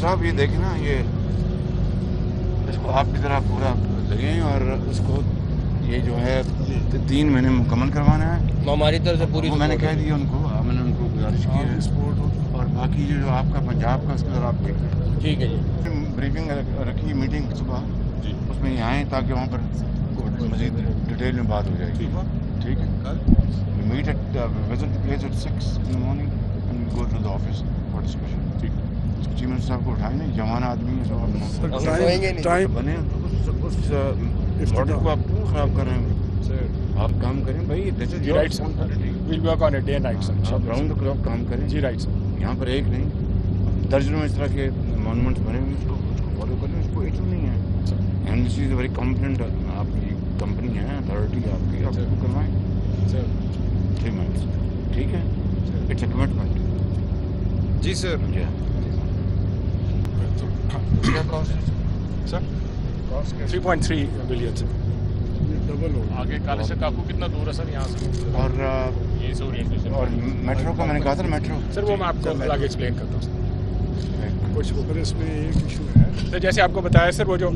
صاحب یہ دیکھیں نا، یہ اس کو آپ کی طرح پورا لگیں اور اس کو یہ جو ہے 3 مہینے مکمل کروانا ہے. ہماری طرف سے پوری میں نے کہہ دیا ان کو، میں نے ان کو گزارش کی ہے. اور باقی جو آپ کا پنجاب کا اس کے ذرا آپ دیکھ لیں. ٹھیک ہے جی. بریفنگ رکھی میٹنگ صبح جی، اس میں یہ آئیں تاکہ وہاں پر مزید ڈیٹیل میں بات ہو جائے گی. ٹھیک ہے. Meet at visit the place at 6 in the morning and go to the office for discussion. ٹھیک. چیف منسٹر صاحب کو اٹھائیں نا، جوان آدمی ہے سو ٹائم بنے اس آرڈر کو آپ کیوں خراب کر رہے ہیں؟ آپ کام کریں بھائی، this is your responsibility. We'll work on it day and night sir. آپ راؤنڈ دا کلاک کام کریں. جی رائٹ سر. یہاں پر ایک نہیں، درجنوں اس طرح کے مانومنٹس بنے ہوئے، اس کو فالو کریں. اس کو ایشو نہیں ہے. And this is a very competent آپ کی کمپنی ہے، اتھارٹی آپ کی، آپ کو کروائیں. 3 منتھس. ٹھیک ہے. It's a commitment. جی سر. کیا کاسٹ ہے سر؟ 3.3 بلین سر. ڈبل ہو آگے کالج سے کاکو کتنا دور ہے سر یہاں سے؟ اور یہ سے اورینٹیشن اور میٹرو کا میں نے کہا تھا میٹرو سر وہ میں آپ کو آگے ایکسپلین کرتا ہوں سر. کچھ اوپر اس میں ایک ایشو ہے سر جیسے آپ کو بتایا سر وہ جو